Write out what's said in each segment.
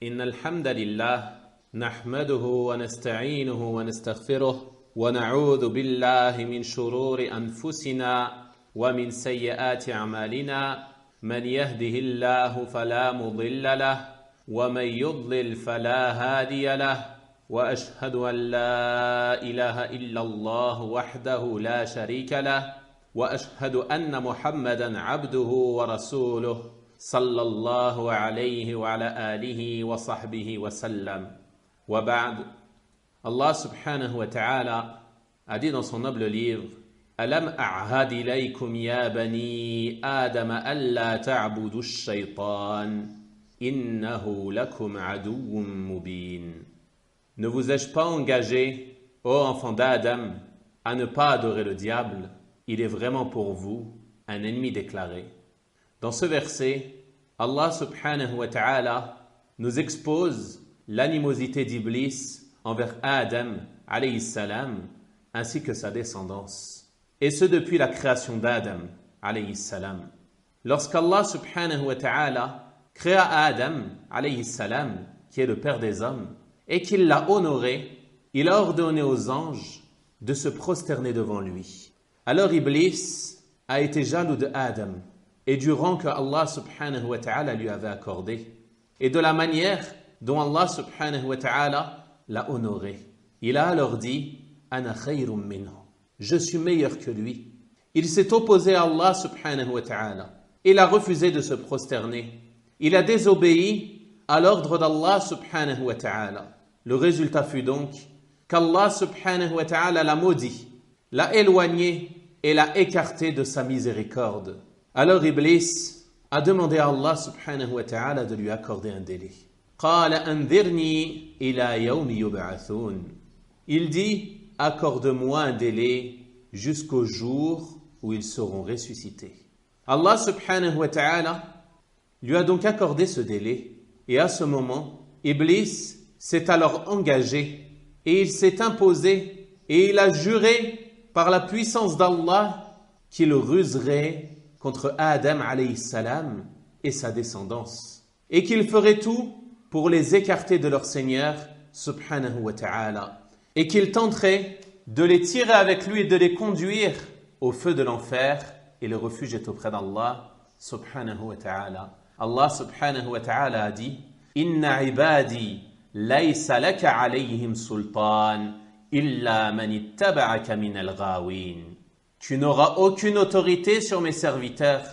إن الحمد لله نحمده ونستعينه ونستغفره ونعوذ بالله من شرور أنفسنا ومن سيئات أعمالنا من يهده الله فلا مضل له ومن يضلل فلا هادي له وأشهد أن لا إله إلا الله وحده لا شريك له وأشهد أن محمدا عبده ورسوله صلى الله عليه وعلى آله وصحبه وسلم. وبعد, Allah subhanahu wa ta'ala a dit dans son noble livre: Alam a'had ilaykum ya bani Adam alla ta'budu ash-shaytan innahu lakum aduwwun mubin. Ne vous ai-je pas engagé, ô enfants d'Adam, à ne pas adorer le diable? Il est vraiment pour vous un ennemi déclaré. Dans ce verset, Allah subhanahu wa ta'ala nous expose l'animosité d'Iblis envers Adam alayhi salam ainsi que sa descendance. Et ce depuis la création d'Adam alayhi salam. Lorsqu'Allah subhanahu wa ta'ala créa Adam alayhi salam, qui est le père des hommes, et qu'il l'a honoré, il a ordonné aux anges de se prosterner devant lui. Alors Iblis a été jaloux de Adam et du rang que Allah subhanahu wa ta'ala lui avait accordé et de la manière dont Allah subhanahu wa ta'ala l'a honoré. Il a alors dit: Ana khayrum minhu, je suis meilleur que lui. Il s'est opposé à Allah subhanahu wa ta'ala. Il a refusé de se prosterner. Il a désobéi à l'ordre d'Allah subhanahu wa ta'ala. Le résultat fut donc qu'Allah subhanahu wa ta'ala l'a maudit, l'a éloigné et l'a écarté de sa miséricorde. Alors Iblis a demandé à Allah subhanahu wa ta'ala de lui accorder un délai. Qala anzirni ila yawmi yub'athun. Il dit: accorde-moi un délai jusqu'au jour où ils seront ressuscités. Allah subhanahu wa ta'ala lui a donc accordé ce délai, et à ce moment, Iblis s'est alors engagé et il s'est imposé et il a juré par la puissance d'Allah qu'il ruserait contre Adam alayhi salam et sa descendance et qu'il ferait tout pour les écarter de leur Seigneur subhanahu wa ta'ala et qu'il tenterait de les tirer avec lui et de les conduire au feu de l'enfer, et le refuge est auprès d'Allah subhanahu wa ta'ala. Allah subhanahu wa ta'ala a dit: Inna ibadi laysa laka alayhim sultan illa man ittaba'aka min al-ghawin. Tu n'auras aucune autorité sur mes serviteurs,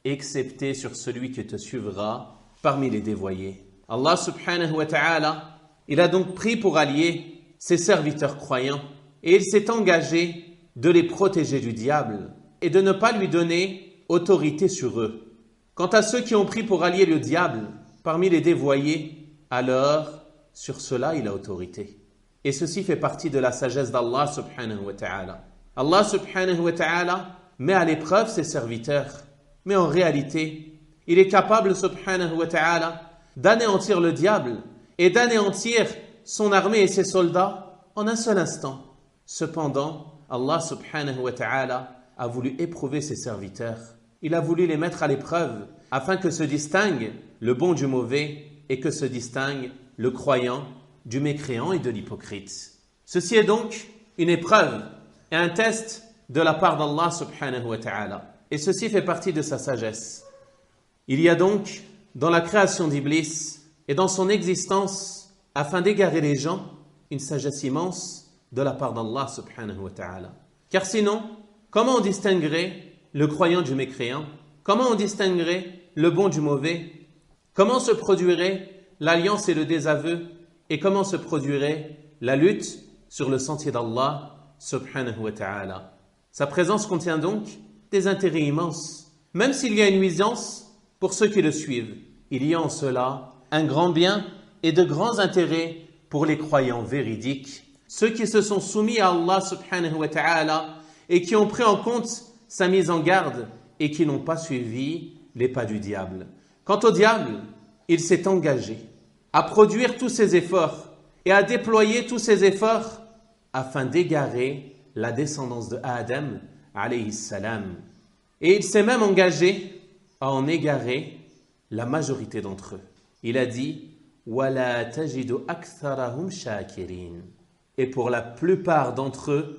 excepté sur celui qui te suivra parmi les dévoyés. Allah subhanahu wa ta'ala, il a donc pris pour alliés ses serviteurs croyants et il s'est engagé de les protéger du diable et de ne pas lui donner autorité sur eux. Quant à ceux qui ont pris pour allié le diable parmi les dévoyés, alors sur cela il a autorité. Et ceci fait partie de la sagesse d'Allah subhanahu wa ta'ala. Allah subhanahu wa ta'ala met à l'épreuve ses serviteurs, mais en réalité, il est capable subhanahu wa ta'ala d'anéantir le diable et d'anéantir son armée et ses soldats en un seul instant. Cependant, Allah subhanahu wa ta'ala a voulu éprouver ses serviteurs. Il a voulu les mettre à l'épreuve afin que se distingue le bon du mauvais et que se distingue le croyant du mécréant et de l'hypocrite. Ceci est donc une épreuve et un test de la part d'Allah subhanahu wa ta'ala. Et ceci fait partie de sa sagesse. Il y a donc dans la création d'Iblis et dans son existence, afin d'égarer les gens, une sagesse immense de la part d'Allah subhanahu wa ta'ala. Car sinon, comment on distinguerait le croyant du mécréant? Comment on distinguerait le bon du mauvais? Comment se produirait l'alliance et le désaveu? Et comment se produirait la lutte sur le sentier d'Allah subhanahu wa ta'ala? Sa présence contient donc des intérêts immenses. Même s'il y a une nuisance pour ceux qui le suivent, il y a en cela un grand bien et de grands intérêts pour les croyants véridiques, ceux qui se sont soumis à Allah subhanahu wa ta'ala et qui ont pris en compte sa mise en garde et qui n'ont pas suivi les pas du diable. Quant au diable, il s'est engagé à produire tous ses efforts et à déployer tous ses efforts afin d'égarer la descendance de Adam alayhi salam. Et il s'est même engagé à en égarer la majorité d'entre eux. Il a dit: وَلَا تَجِدُ أَكْثَرَهُمْ شَاكِرِينَ. Et pour la plupart d'entre eux,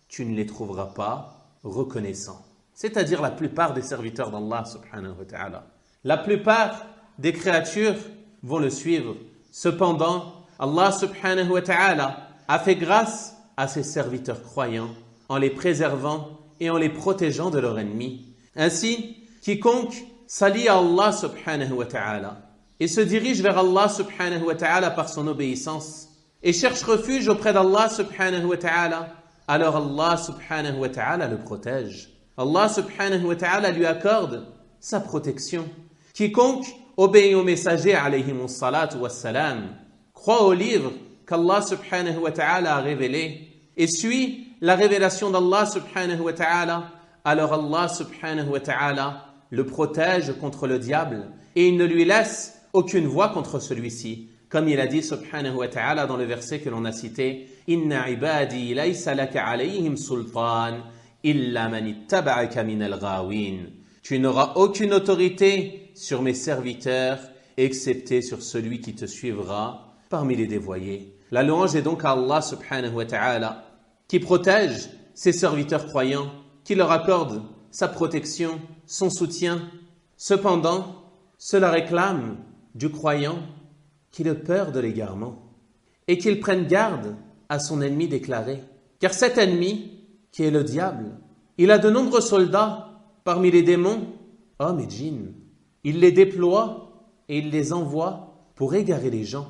tu ne les trouveras pas reconnaissants. C'est-à-dire la plupart des serviteurs d'Allah subhanahu wa ta'ala. La plupart des créatures vont le suivre. Cependant, Allah subhanahu wa ta'ala a fait grâce à ses serviteurs croyants en les préservant et en les protégeant de leurs ennemis. Ainsi, quiconque s'allie à Allah subhanahu wa ta'ala et se dirige vers Allah subhanahu wa ta'ala par son obéissance et cherche refuge auprès d'Allah subhanahu wa ta'ala, alors Allah subhanahu wa ta'ala le protège. Allah subhanahu wa ta'ala lui accorde sa protection. Quiconque obéit au messager alayhimus salatu wassalam, croit au livre qu'Allah subhanahu wa ta'ala a révélé et suit la révélation d'Allah subhanahu wa ta'ala, alors Allah subhanahu wa ta'ala le protège contre le diable et il ne lui laisse aucune voie contre celui-ci. Comme il a dit subhanahu wa ta'ala dans le verset que l'on a cité, Inna ibadi laysa laka alayhim sultan illa man ittaba'aka min al-ghawin. Tu n'auras aucune autorité sur mes serviteurs excepté sur celui qui te suivra parmi les dévoyés. La louange est donc à Allah subhanahu wa ta'ala qui protège ses serviteurs croyants, qui leur accorde sa protection, son soutien. Cependant, cela réclame du croyant qu'il ait peur de l'égarement et qu'il prenne garde à son ennemi déclaré. Car cet ennemi, qui est le diable, il a de nombreux soldats parmi les démons, hommes et djinns. Il les déploie et il les envoie pour égarer les gens,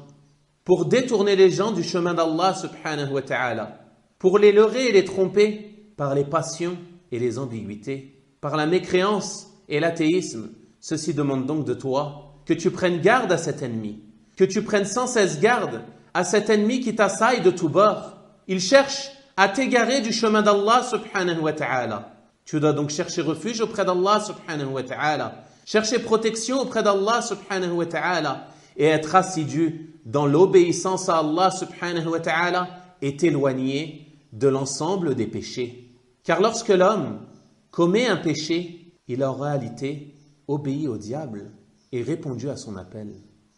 pour détourner les gens du chemin d'Allah subhanahu wa ta'ala, pour les leurrer et les tromper par les passions et les ambiguïtés, par la mécréance et l'athéisme. Ceci demande donc de toi que tu prennes garde à cet ennemi, que tu prennes sans cesse garde à cet ennemi qui t'assaille de tous bords. Il cherche à t'égarer du chemin d'Allah subhanahu wa ta'ala. Tu dois donc chercher refuge auprès d'Allah subhanahu wa ta'ala, chercher protection auprès d'Allah subhanahu wa ta'ala et être assidu dans l'obéissance à Allah subhanahu wa ta'ala et t'éloigner de l'ensemble des péchés. Car lorsque l'homme commet un péché, il a en réalité obéi au diable et répondu à son appel.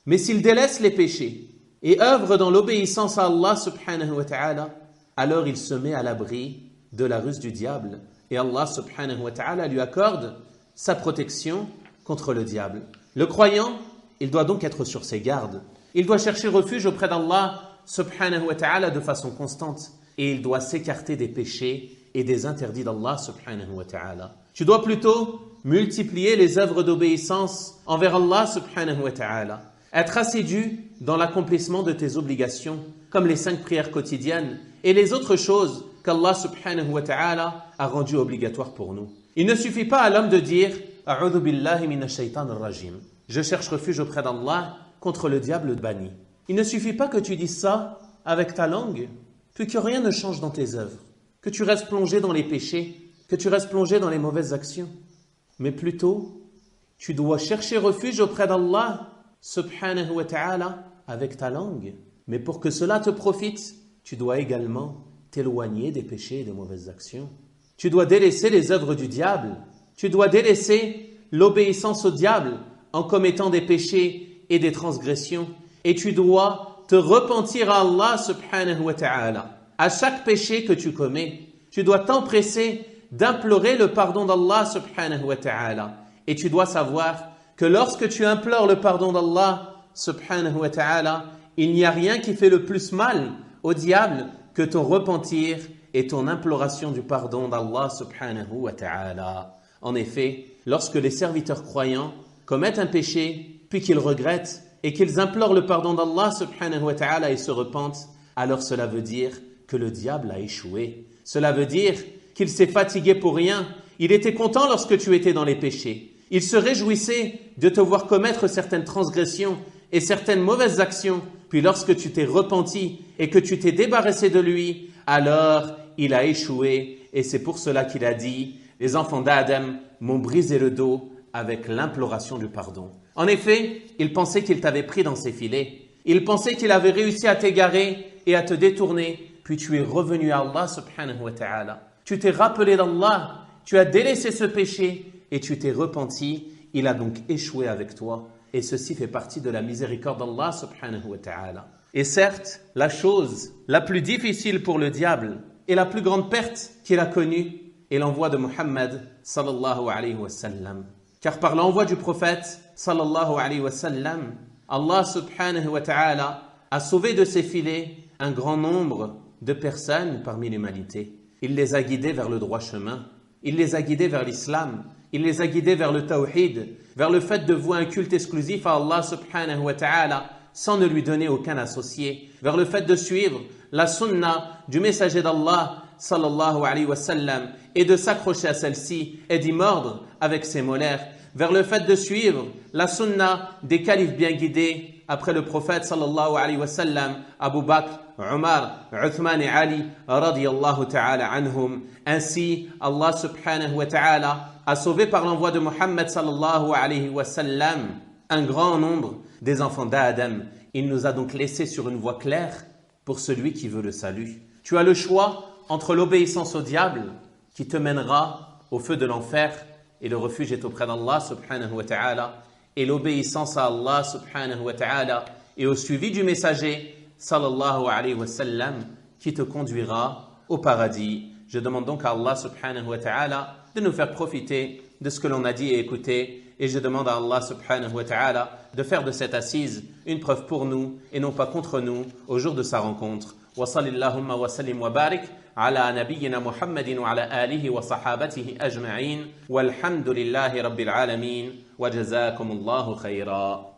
Mais s'il délaisse les péchés et œuvre dans l'obéissance à Allah subhanahu wa ta'ala, alors il se met à l'abri de la ruse du diable et Allah subhanahu wa ta'ala lui accorde sa protection contre le diable. Le croyant, il doit donc être sur ses gardes. Il doit chercher refuge auprès d'Allah subhanahu wa ta'ala de façon constante et il doit s'écarter des péchés et des interdits d'Allah subhanahu wa ta'ala. Tu dois plutôt multiplier les œuvres d'obéissance envers Allah subhanahu wa ta'ala. Être assidu dans l'accomplissement de tes obligations, comme les 5 prières quotidiennes et les autres choses qu'Allah subhanahu wa ta'ala a rendues obligatoires pour nous. Il ne suffit pas à l'homme de dire « A'udhu billahi minash shaitanir rajim » je cherche refuge auprès d'Allah contre le diable banni. Il ne suffit pas que tu dises ça avec ta langue, puis que rien ne change dans tes œuvres, que tu restes plongé dans les péchés, que tu restes plongé dans les mauvaises actions. Mais plutôt, tu dois chercher refuge auprès d'Allah subhanahu wa ta'ala avec ta langue. Mais pour que cela te profite, tu dois également t'éloigner des péchés et des mauvaises actions. Tu dois délaisser les œuvres du diable. Tu dois délaisser l'obéissance au diable en commettant des péchés et des transgressions. Et tu dois te repentir à Allah subhanahu wa ta'ala. À chaque péché que tu commets, tu dois t'empresser d'implorer le pardon d'Allah subhanahu wa ta'ala. Et tu dois savoir que lorsque tu implores le pardon d'Allah subhanahu wa ta'ala, il n'y a rien qui fait le plus mal au diable que ton repentir et ton imploration du pardon d'Allah subhanahu wa ta'ala. En effet, lorsque les serviteurs croyants commettent un péché, puis qu'ils regrettent et qu'ils implorent le pardon d'Allah subhanahu wa ta'ala et se repentent, alors cela veut dire que le diable a échoué. Cela veut dire qu'il s'est fatigué pour rien. Il était content lorsque tu étais dans les péchés. Il se réjouissait de te voir commettre certaines transgressions et certaines mauvaises actions. Puis lorsque tu t'es repenti et que tu t'es débarrassé de lui, alors il a échoué. Et c'est pour cela qu'il a dit « Les enfants d'Adam m'ont brisé le dos avec l'imploration du pardon. » En effet, il pensait qu'il t'avait pris dans ses filets. Il pensait qu'il avait réussi à t'égarer et à te détourner. Puis tu es revenu à Allah subhanahu wa ta'ala. Tu t'es rappelé d'Allah. Tu as délaissé ce péché et tu t'es repenti. Il a donc échoué avec toi. Et ceci fait partie de la miséricorde d'Allah subhanahu wa ta'ala. Et certes, la chose la plus difficile pour le diable et la plus grande perte qu'il a connue est l'envoi de Muhammad sallallahu alayhi wa sallam. Car par l'envoi du prophète sallallahu alayhi wa sallam, Allah subhanahu wa ta'ala a sauvé de ses filets un grand nombre de personnes parmi l'humanité. Il les a guidés vers le droit chemin. Il les a guidés vers l'islam. Il les a guidés vers le tawhid, vers le fait de vouer un culte exclusif à Allah subhanahu wa ta'ala sans ne lui donner aucun associé, vers le fait de suivre la sunna du messager d'Allah sallallahu alayhi wa sallam et de s'accrocher à celle-ci et d'y mordre avec ses molaires, vers le fait de suivre la sunna des califes bien guidés après le prophète sallallahu alayhi wa sallam, Abu Bakr, Omar, Uthman et Ali radiyallahu ta'ala anhum. Ainsi, Allah subhanahu wa ta'ala a sauvé par l'envoi de Muhammad sallallahu alayhi wa sallam un grand nombre des enfants d'Adam. Il nous a donc laissé sur une voie claire pour celui qui veut le salut. Tu as le choix entre l'obéissance au diable qui te mènera au feu de l'enfer et le refuge est auprès d'Allah subhanahu wa ta'ala, et l'obéissance à Allah subhanahu wa ta'ala et au suivi du messager sallallahu alayhi wa sallam qui te conduira au paradis. Je demande donc à Allah subhanahu wa ta'ala de nous faire profiter de ce que l'on a dit et écouté, et je demande à Allah subhanahu wa ta'ala de faire de cette assise une preuve pour nous et non pas contre nous au jour de sa rencontre. Wa sallallahu wa sallim wa barik ala nabiyyina Muhammadin wa ala alihi wa sahabatihi ajma'in walhamdulillahi rabbil alamin wa jazakumullahu khayra.